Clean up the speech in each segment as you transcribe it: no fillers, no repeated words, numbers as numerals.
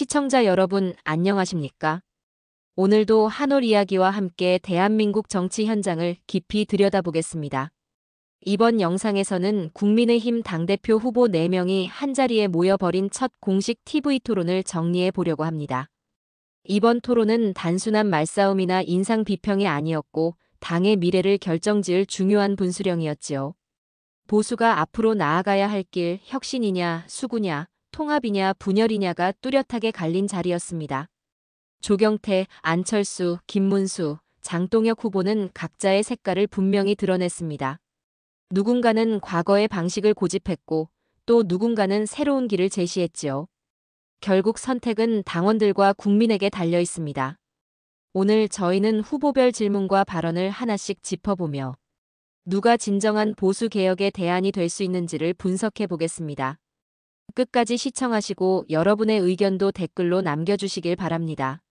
시청자 여러분, 안녕하십니까? 오늘도 한올 이야기와 함께 대한민국 정치 현장을 깊이 들여다보겠습니다. 이번 영상에서는 국민의힘 당대표 후보 4명이 한자리에 모여 벌인 첫 공식 TV 토론을 정리해 보려고 합니다. 이번 토론은 단순한 말싸움이나 인상 비평이 아니었고 당의 미래를 결정지을 중요한 분수령이었지요. 보수가 앞으로 나아가야 할 길, 혁신이냐, 수구냐, 통합이냐, 분열이냐가 뚜렷하게 갈린 자리였습니다. 조경태, 안철수, 김문수, 장동혁 후보는 각자의 색깔을 분명히 드러냈습니다. 누군가는 과거의 방식을 고집했고 또 누군가는 새로운 길을 제시했지요. 결국 선택은 당원들과 국민에게 달려 있습니다. 오늘 저희는 후보별 질문과 발언을 하나씩 짚어보며 누가 진정한 보수 개혁의 대안이 될 수 있는지를 분석해 보겠습니다. 끝까지 시청하시고 여러분의 의견도 댓글로 남겨주시길 바랍니다.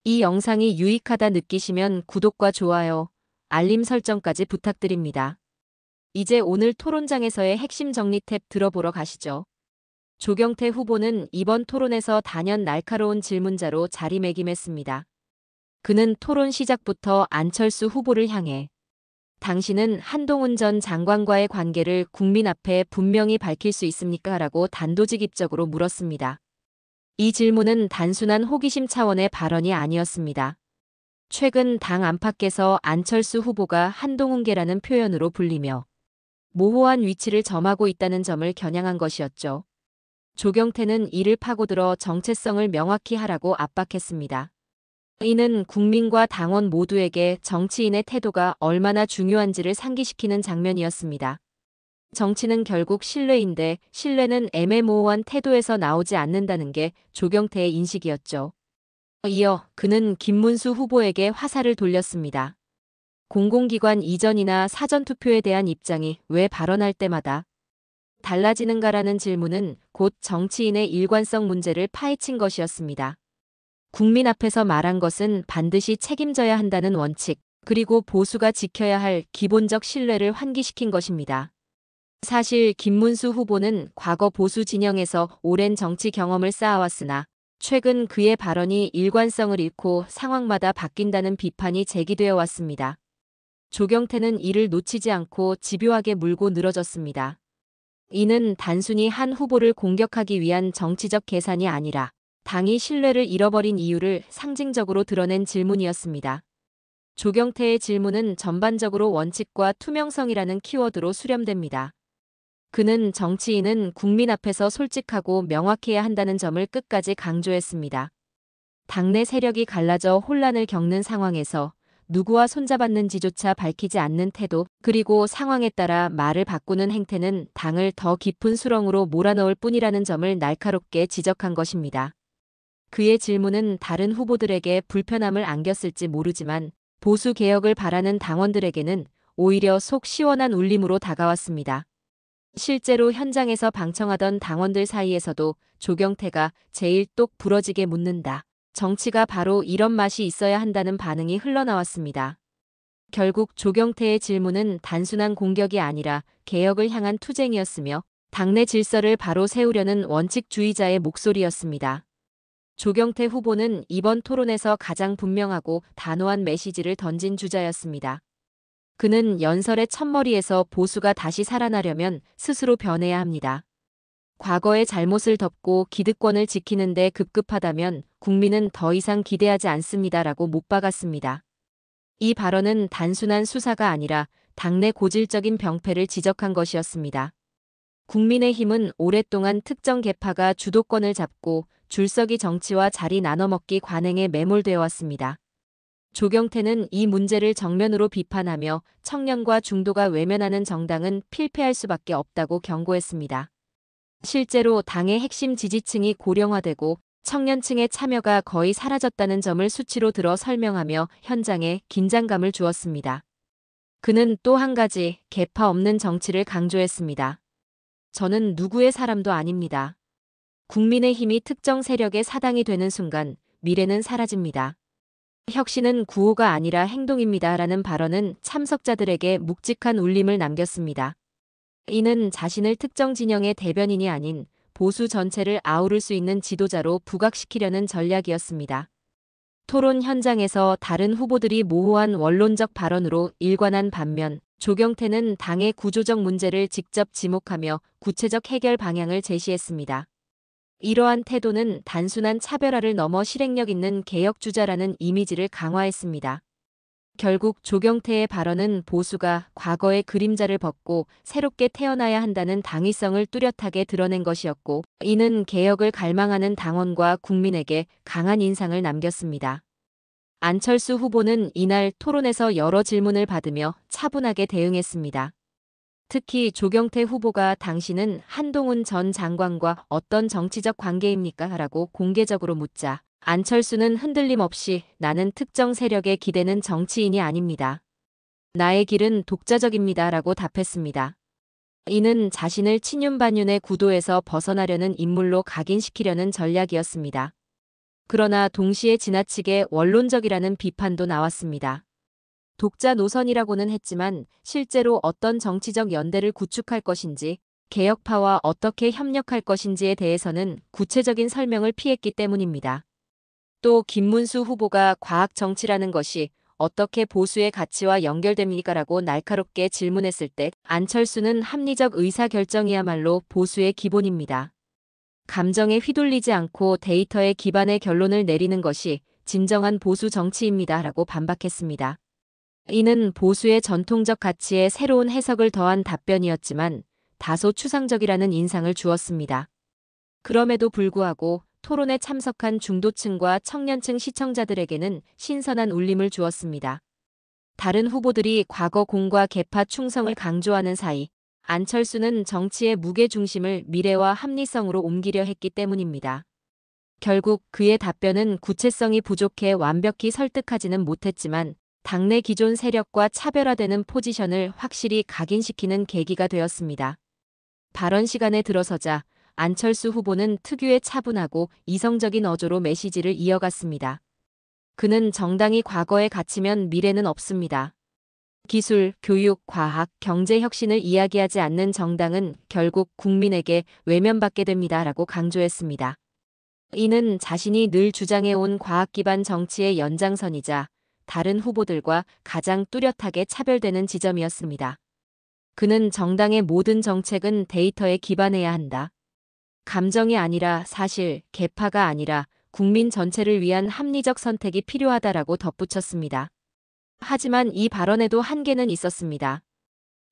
이 영상이 유익하다 느끼시면 구독과 좋아요, 알림 설정까지 부탁드립니다. 이제 오늘 토론장에서의 핵심 정리 탭 들어보러 가시죠. 조경태 후보는 이번 토론에서 단연 날카로운 질문자로 자리매김했습니다. 그는 토론 시작부터 안철수 후보를 향해 당신은 한동훈 전 장관과의 관계를 국민 앞에 분명히 밝힐 수 있습니까? 라고 단도직입적으로 물었습니다. 이 질문은 단순한 호기심 차원의 발언이 아니었습니다. 최근 당 안팎에서 안철수 후보가 한동훈계라는 표현으로 불리며 모호한 위치를 점하고 있다는 점을 겨냥한 것이었죠. 조경태는 이를 파고들어 정체성을 명확히 하라고 압박했습니다. 이는 국민과 당원 모두에게 정치인의 태도가 얼마나 중요한지를 상기시키는 장면이었습니다. 정치는 결국 신뢰인데 신뢰는 애매모호한 태도에서 나오지 않는다는 게 조경태의 인식이었죠. 이어 그는 김문수 후보에게 화살을 돌렸습니다. 공공기관 이전이나 사전투표에 대한 입장이 왜 발언할 때마다 달라지는가라는 질문은 곧 정치인의 일관성 문제를 파헤친 것이었습니다. 국민 앞에서 말한 것은 반드시 책임져야 한다는 원칙, 그리고 보수가 지켜야 할 기본적 신뢰를 환기시킨 것입니다. 사실 김문수 후보는 과거 보수 진영에서 오랜 정치 경험을 쌓아왔으나 최근 그의 발언이 일관성을 잃고 상황마다 바뀐다는 비판이 제기되어 왔습니다. 조경태는 이를 놓치지 않고 집요하게 물고 늘어졌습니다. 이는 단순히 한 후보를 공격하기 위한 정치적 계산이 아니라 당이 신뢰를 잃어버린 이유를 상징적으로 드러낸 질문이었습니다. 조경태의 질문은 전반적으로 원칙과 투명성이라는 키워드로 수렴됩니다. 그는 정치인은 국민 앞에서 솔직하고 명확해야 한다는 점을 끝까지 강조했습니다. 당내 세력이 갈라져 혼란을 겪는 상황에서 누구와 손잡았는지조차 밝히지 않는 태도, 그리고 상황에 따라 말을 바꾸는 행태는 당을 더 깊은 수렁으로 몰아넣을 뿐이라는 점을 날카롭게 지적한 것입니다. 그의 질문은 다른 후보들에게 불편함을 안겼을지 모르지만 보수 개혁을 바라는 당원들에게는 오히려 속 시원한 울림으로 다가왔습니다. 실제로 현장에서 방청하던 당원들 사이에서도 조경태가 제일 똑 부러지게 묻는다. 정치가 바로 이런 맛이 있어야 한다는 반응이 흘러나왔습니다. 결국 조경태의 질문은 단순한 공격이 아니라 개혁을 향한 투쟁이었으며 당내 질서를 바로 세우려는 원칙주의자의 목소리였습니다. 조경태 후보는 이번 토론에서 가장 분명하고 단호한 메시지를 던진 주자였습니다. 그는 연설의 첫머리에서 보수가 다시 살아나려면 스스로 변해야 합니다. 과거의 잘못을 덮고 기득권을 지키는 데 급급하다면 국민은 더 이상 기대하지 않습니다라고 못 박았습니다. 이 발언은 단순한 수사가 아니라 당내 고질적인 병폐를 지적한 것이었습니다. 국민의힘은 오랫동안 특정 계파가 주도권을 잡고 줄서기 정치와 자리 나눠먹기 관행에 매몰되어 왔습니다. 조경태는 이 문제를 정면으로 비판하며 청년과 중도가 외면하는 정당은 필패할 수밖에 없다고 경고했습니다. 실제로 당의 핵심 지지층이 고령화되고 청년층의 참여가 거의 사라졌다는 점을 수치로 들어 설명하며 현장에 긴장감을 주었습니다. 그는 또 한 가지 계파 없는 정치를 강조했습니다. 저는 누구의 사람도 아닙니다. 국민의힘이 특정 세력의 사당이 되는 순간 미래는 사라집니다. 혁신은 구호가 아니라 행동입니다. 라는 발언은 참석자들에게 묵직한 울림을 남겼습니다. 이는 자신을 특정 진영의 대변인이 아닌 보수 전체를 아우를 수 있는 지도자로 부각시키려는 전략이었습니다. 토론 현장에서 다른 후보들이 모호한 원론적 발언으로 일관한 반면 조경태는 당의 구조적 문제를 직접 지목하며 구체적 해결 방향을 제시했습니다. 이러한 태도는 단순한 차별화를 넘어 실행력 있는 개혁주자라는 이미지를 강화했습니다. 결국 조경태의 발언은 보수가 과거의 그림자를 벗고 새롭게 태어나야 한다는 당위성을 뚜렷하게 드러낸 것이었고, 이는 개혁을 갈망하는 당원과 국민에게 강한 인상을 남겼습니다. 안철수 후보는 이날 토론에서 여러 질문을 받으며 차분하게 대응했습니다. 특히 조경태 후보가 당신은 한동훈 전 장관과 어떤 정치적 관계입니까? 라고 공개적으로 묻자 안철수는 흔들림 없이 나는 특정 세력에 기대는 정치인이 아닙니다. 나의 길은 독자적입니다. 라고 답했습니다. 이는 자신을 친윤반윤의 구도에서 벗어나려는 인물로 각인시키려는 전략이었습니다. 그러나 동시에 지나치게 원론적이라는 비판도 나왔습니다. 독자 노선이라고는 했지만 실제로 어떤 정치적 연대를 구축할 것인지, 개혁파와 어떻게 협력할 것인지에 대해서는 구체적인 설명을 피했기 때문입니다. 또 김문수 후보가 과학 정치라는 것이 어떻게 보수의 가치와 연결됩니까라고 날카롭게 질문했을 때 안철수는 합리적 의사결정이야말로 보수의 기본입니다. 감정에 휘둘리지 않고 데이터에 기반의 결론을 내리는 것이 진정한 보수 정치입니다. 라고 반박했습니다. 이는 보수의 전통적 가치에 새로운 해석을 더한 답변이었지만 다소 추상적이라는 인상을 주었습니다. 그럼에도 불구하고 토론에 참석한 중도층과 청년층 시청자들에게는 신선한 울림을 주었습니다. 다른 후보들이 과거 공과 계파 충성을 강조하는 사이 안철수는 정치의 무게중심을 미래와 합리성으로 옮기려 했기 때문입니다. 결국 그의 답변은 구체성이 부족해 완벽히 설득하지는 못했지만 당내 기존 세력과 차별화되는 포지션을 확실히 각인시키는 계기가 되었습니다. 발언 시간에 들어서자 안철수 후보는 특유의 차분하고 이성적인 어조로 메시지를 이어갔습니다. 그는 정당이 과거에 갇히면 미래는 없습니다. 기술, 교육, 과학, 경제 혁신을 이야기하지 않는 정당은 결국 국민에게 외면받게 됩니다. 라고 강조했습니다. 이는 자신이 늘 주장해온 과학 기반 정치의 연장선이자 다른 후보들과 가장 뚜렷하게 차별되는 지점이었습니다. 그는 정당의 모든 정책은 데이터에 기반해야 한다. 감정이 아니라 사실, 계파가 아니라 국민 전체를 위한 합리적 선택이 필요하다라고 덧붙였습니다. 하지만 이 발언에도 한계는 있었습니다.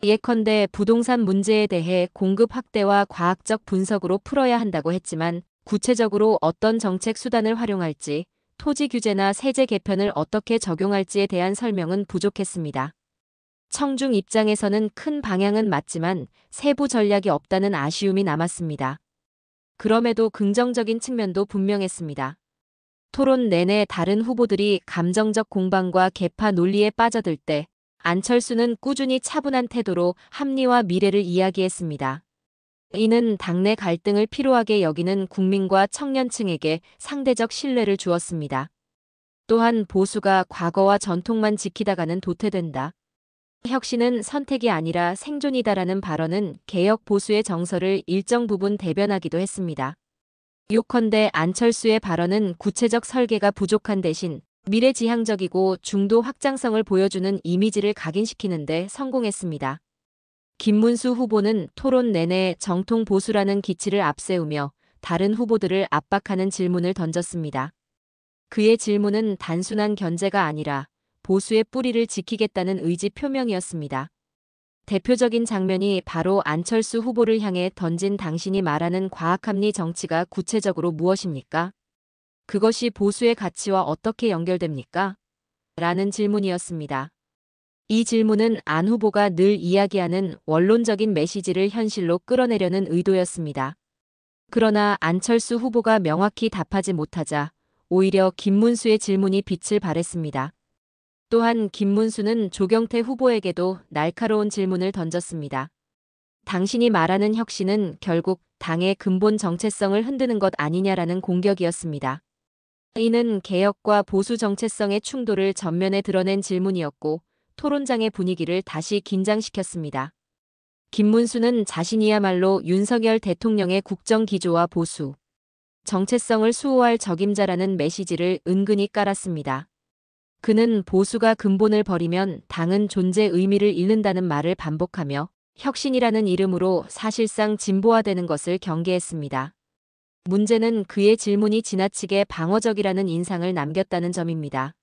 예컨대 부동산 문제에 대해 공급 확대와 과학적 분석으로 풀어야 한다고 했지만 구체적으로 어떤 정책 수단을 활용할지, 토지 규제나 세제 개편을 어떻게 적용할지에 대한 설명은 부족했습니다. 청중 입장에서는 큰 방향은 맞지만 세부 전략이 없다는 아쉬움이 남았습니다. 그럼에도 긍정적인 측면도 분명했습니다. 토론 내내 다른 후보들이 감정적 공방과 계파 논리에 빠져들 때 안철수는 꾸준히 차분한 태도로 합리와 미래를 이야기했습니다. 이는 당내 갈등을 피로하게 여기는 국민과 청년층에게 상대적 신뢰를 주었습니다. 또한 보수가 과거와 전통만 지키다가는 도태된다. 혁신은 선택이 아니라 생존이다라는 발언은 개혁 보수의 정서를 일정 부분 대변하기도 했습니다. 요컨대 안철수의 발언은 구체적 설계가 부족한 대신 미래지향적이고 중도 확장성을 보여주는 이미지를 각인시키는 데 성공했습니다. 김문수 후보는 토론 내내 정통 보수라는 기치를 앞세우며 다른 후보들을 압박하는 질문을 던졌습니다. 그의 질문은 단순한 견제가 아니라 보수의 뿌리를 지키겠다는 의지 표명이었습니다. 대표적인 장면이 바로 안철수 후보를 향해 던진 당신이 말하는 과학합리 정치가 구체적으로 무엇입니까? 그것이 보수의 가치와 어떻게 연결됩니까? 라는 질문이었습니다. 이 질문은 안 후보가 늘 이야기하는 원론적인 메시지를 현실로 끌어내려는 의도였습니다. 그러나 안철수 후보가 명확히 답하지 못하자 오히려 김문수의 질문이 빛을 발했습니다. 또한 김문수는 조경태 후보에게도 날카로운 질문을 던졌습니다. 당신이 말하는 혁신은 결국 당의 근본 정체성을 흔드는 것 아니냐라는 공격이었습니다. 이는 개혁과 보수 정체성의 충돌을 전면에 드러낸 질문이었고 토론장의 분위기를 다시 긴장시켰습니다. 김문수는 자신이야말로 윤석열 대통령의 국정 기조와 보수, 정체성을 수호할 적임자라는 메시지를 은근히 깔았습니다. 그는 보수가 근본을 버리면 당은 존재 의미를 잃는다는 말을 반복하며 혁신이라는 이름으로 사실상 진보화되는 것을 경계했습니다. 문제는 그의 질문이 지나치게 방어적이라는 인상을 남겼다는 점입니다.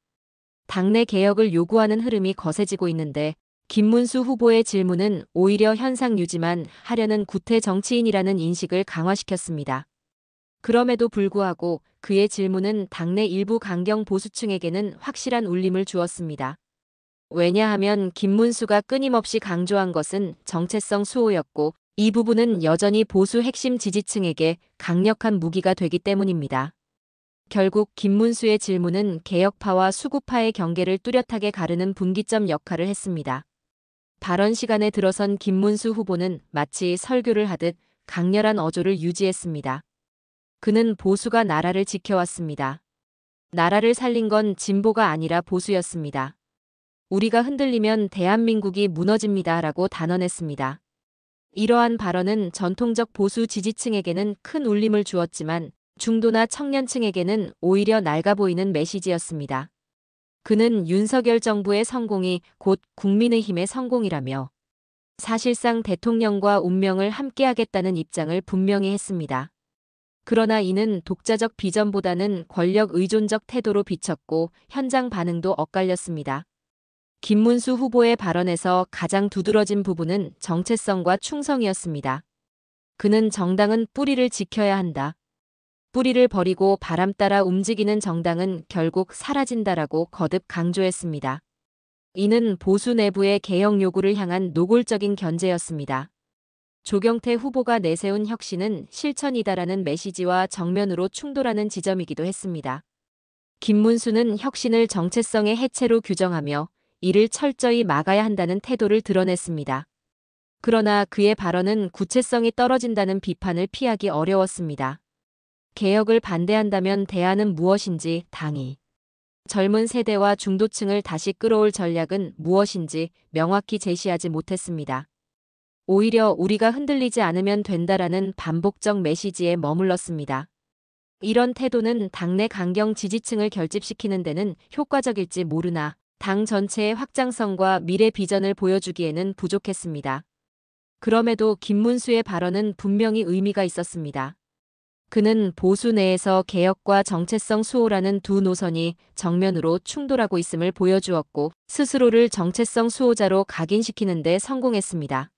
당내 개혁을 요구하는 흐름이 거세지고 있는데 김문수 후보의 질문은 오히려 현상 유지만 하려는 구태 정치인이라는 인식을 강화시켰습니다. 그럼에도 불구하고 그의 질문은 당내 일부 강경 보수층에게는 확실한 울림을 주었습니다. 왜냐하면 김문수가 끊임없이 강조한 것은 정체성 수호였고 이 부분은 여전히 보수 핵심 지지층에게 강력한 무기가 되기 때문입니다. 결국 김문수의 질문은 개혁파와 수구파의 경계를 뚜렷하게 가르는 분기점 역할을 했습니다. 발언 시간에 들어선 김문수 후보는 마치 설교를 하듯 강렬한 어조를 유지했습니다. 그는 보수가 나라를 지켜왔습니다. 나라를 살린 건 진보가 아니라 보수였습니다. 우리가 흔들리면 대한민국이 무너집니다. 라고 단언했습니다. 이러한 발언은 전통적 보수 지지층에게는 큰 울림을 주었지만 중도나 청년층에게는 오히려 낡아 보이는 메시지였습니다. 그는 윤석열 정부의 성공이 곧 국민의힘의 성공이라며 사실상 대통령과 운명을 함께하겠다는 입장을 분명히 했습니다. 그러나 이는 독자적 비전보다는 권력 의존적 태도로 비쳤고 현장 반응도 엇갈렸습니다. 김문수 후보의 발언에서 가장 두드러진 부분은 정체성과 충성이었습니다. 그는 정당은 뿌리를 지켜야 한다. 뿌리를 버리고 바람 따라 움직이는 정당은 결국 사라진다라고 거듭 강조했습니다. 이는 보수 내부의 개혁 요구를 향한 노골적인 견제였습니다. 조경태 후보가 내세운 혁신은 실천이다라는 메시지와 정면으로 충돌하는 지점이기도 했습니다. 김문수는 혁신을 정체성의 해체로 규정하며 이를 철저히 막아야 한다는 태도를 드러냈습니다. 그러나 그의 발언은 구체성이 떨어진다는 비판을 피하기 어려웠습니다. 개혁을 반대한다면 대안은 무엇인지 당이 젊은 세대와 중도층을 다시 끌어올 전략은 무엇인지 명확히 제시하지 못했습니다. 오히려 우리가 흔들리지 않으면 된다라는 반복적 메시지에 머물렀습니다. 이런 태도는 당내 강경 지지층을 결집시키는 데는 효과적일지 모르나 당 전체의 확장성과 미래 비전을 보여주기에는 부족했습니다. 그럼에도 김문수의 발언은 분명히 의미가 있었습니다. 그는 보수 내에서 개혁과 정체성 수호라는 두 노선이 정면으로 충돌하고 있음을 보여주었고 스스로를 정체성 수호자로 각인시키는 데 성공했습니다.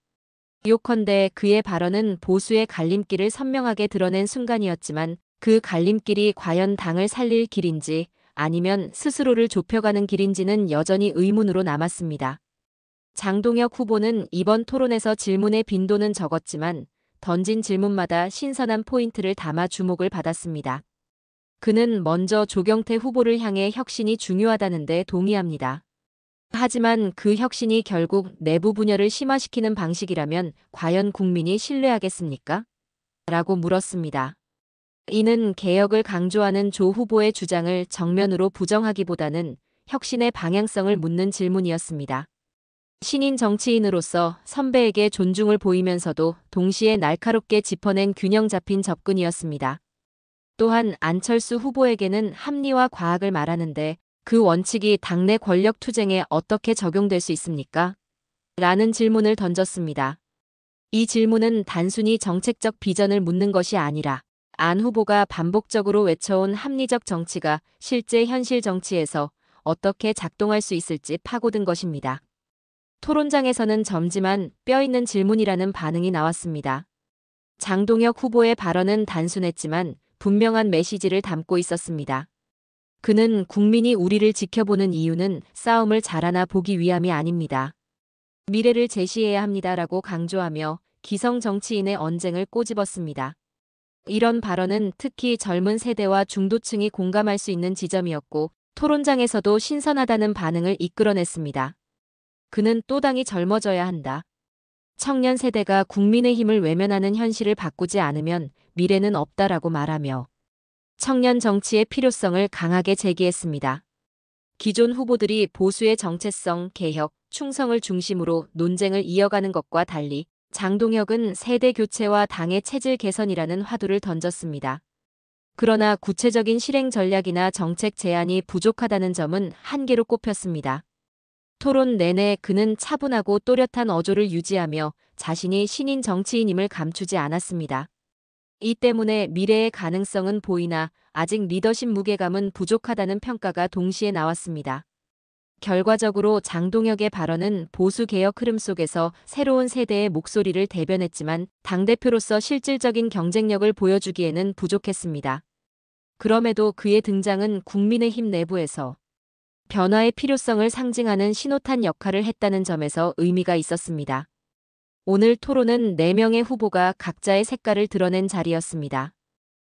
요컨대 그의 발언은 보수의 갈림길을 선명하게 드러낸 순간이었지만 그 갈림길이 과연 당을 살릴 길인지 아니면 스스로를 좁혀가는 길인지는 여전히 의문으로 남았습니다. 장동혁 후보는 이번 토론에서 질문의 빈도는 적었지만 던진 질문마다 신선한 포인트를 담아 주목을 받았습니다. 그는 먼저 조경태 후보를 향해 혁신이 중요하다는 데 동의합니다. 하지만 그 혁신이 결국 내부 분열을 심화시키는 방식이라면 과연 국민이 신뢰하겠습니까? 라고 물었습니다. 이는 개혁을 강조하는 조 후보의 주장을 정면으로 부정하기보다는 혁신의 방향성을 묻는 질문이었습니다. 신인 정치인으로서 선배에게 존중을 보이면서도 동시에 날카롭게 짚어낸 균형 잡힌 접근이었습니다. 또한 안철수 후보에게는 합리와 과학을 말하는데 그 원칙이 당내 권력 투쟁에 어떻게 적용될 수 있습니까? 라는 질문을 던졌습니다. 이 질문은 단순히 정책적 비전을 묻는 것이 아니라 안 후보가 반복적으로 외쳐온 합리적 정치가 실제 현실 정치에서 어떻게 작동할 수 있을지 파고든 것입니다. 토론장에서는 점지만 뼈 있는 질문이라는 반응이 나왔습니다. 장동혁 후보의 발언은 단순했지만 분명한 메시지를 담고 있었습니다. 그는 국민이 우리를 지켜보는 이유는 싸움을 잘하나 보기 위함이 아닙니다. 미래를 제시해야 합니다라고 강조하며 기성 정치인의 언쟁을 꼬집었습니다. 이런 발언은 특히 젊은 세대와 중도층이 공감할 수 있는 지점이었고 토론장에서도 신선하다는 반응을 이끌어냈습니다. 그는 또 당이 젊어져야 한다. 청년 세대가 국민의힘을 외면하는 현실을 바꾸지 않으면 미래는 없다라고 말하며 청년 정치의 필요성을 강하게 제기했습니다. 기존 후보들이 보수의 정체성, 개혁, 충성을 중심으로 논쟁을 이어가는 것과 달리 장동혁은 세대 교체와 당의 체질 개선이라는 화두를 던졌습니다. 그러나 구체적인 실행 전략이나 정책 제안이 부족하다는 점은 한계로 꼽혔습니다. 토론 내내 그는 차분하고 또렷한 어조를 유지하며 자신이 신인 정치인임을 감추지 않았습니다. 이 때문에 미래의 가능성은 보이나 아직 리더십 무게감은 부족하다는 평가가 동시에 나왔습니다. 결과적으로 장동혁의 발언은 보수 개혁 흐름 속에서 새로운 세대의 목소리를 대변했지만 당대표로서 실질적인 경쟁력을 보여주기에는 부족했습니다. 그럼에도 그의 등장은 국민의힘 내부에서 변화의 필요성을 상징하는 신호탄 역할을 했다는 점에서 의미가 있었습니다. 오늘 토론은 4명의 후보가 각자의 색깔을 드러낸 자리였습니다.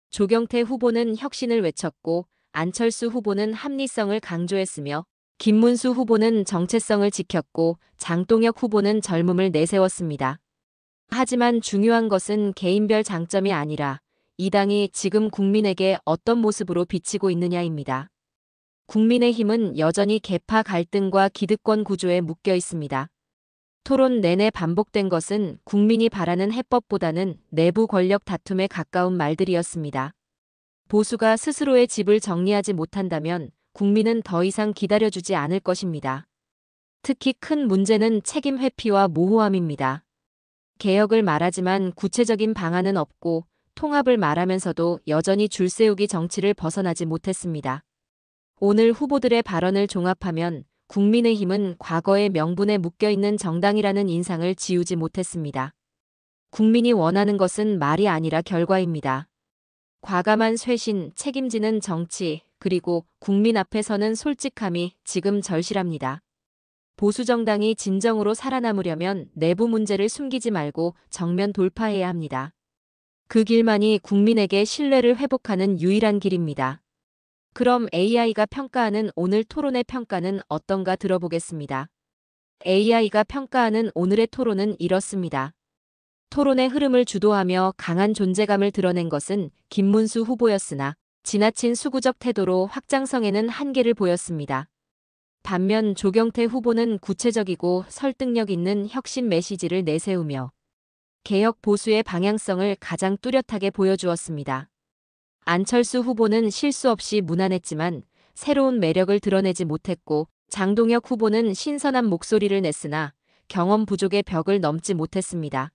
조경태 후보는 혁신을 외쳤고 안철수 후보는 합리성을 강조했으며 김문수 후보는 정체성을 지켰고 장동혁 후보는 젊음을 내세웠습니다. 하지만 중요한 것은 개인별 장점이 아니라 이 당이 지금 국민에게 어떤 모습으로 비치고 있느냐입니다. 국민의힘은 여전히 계파 갈등과 기득권 구조에 묶여 있습니다. 토론 내내 반복된 것은 국민이 바라는 해법보다는 내부 권력 다툼에 가까운 말들이었습니다. 보수가 스스로의 집을 정리하지 못한다면 국민은 더 이상 기다려주지 않을 것입니다. 특히 큰 문제는 책임 회피와 모호함입니다. 개혁을 말하지만 구체적인 방안은 없고 통합을 말하면서도 여전히 줄세우기 정치를 벗어나지 못했습니다. 오늘 후보들의 발언을 종합하면 국민의힘은 과거의 명분에 묶여있는 정당이라는 인상을 지우지 못했습니다. 국민이 원하는 것은 말이 아니라 결과입니다. 과감한 쇄신, 책임지는 정치, 그리고 국민 앞에 서는 솔직함이 지금 절실합니다. 보수 정당이 진정으로 살아남으려면 내부 문제를 숨기지 말고 정면 돌파해야 합니다. 그 길만이 국민에게 신뢰를 회복하는 유일한 길입니다. 그럼 AI가 평가하는 오늘 토론의 평가는 어떤가 들어보겠습니다. AI가 평가하는 오늘의 토론은 이렇습니다. 토론의 흐름을 주도하며 강한 존재감을 드러낸 것은 김문수 후보였으나 지나친 수구적 태도로 확장성에는 한계를 보였습니다. 반면 조경태 후보는 구체적이고 설득력 있는 혁신 메시지를 내세우며 개혁 보수의 방향성을 가장 뚜렷하게 보여주었습니다. 안철수 후보는 실수 없이 무난했지만 새로운 매력을 드러내지 못했고 장동혁 후보는 신선한 목소리를 냈으나 경험 부족의 벽을 넘지 못했습니다.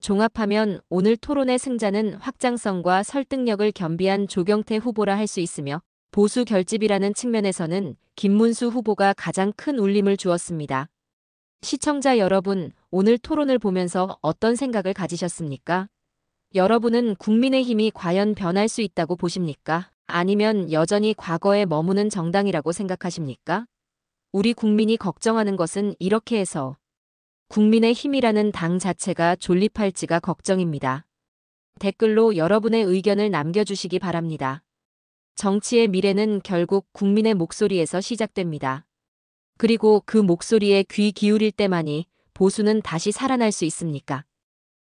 종합하면 오늘 토론의 승자는 확장성과 설득력을 겸비한 조경태 후보라 할 수 있으며 보수 결집이라는 측면에서는 김문수 후보가 가장 큰 울림을 주었습니다. 시청자 여러분, 오늘 토론을 보면서 어떤 생각을 가지셨습니까? 여러분은 국민의힘이 과연 변할 수 있다고 보십니까? 아니면 여전히 과거에 머무는 정당이라고 생각하십니까? 우리 국민이 걱정하는 것은 이렇게 해서 국민의힘이라는 당 자체가 존립할지가 걱정입니다. 댓글로 여러분의 의견을 남겨주시기 바랍니다. 정치의 미래는 결국 국민의 목소리에서 시작됩니다. 그리고 그 목소리에 귀 기울일 때만이 보수는 다시 살아날 수 있습니까?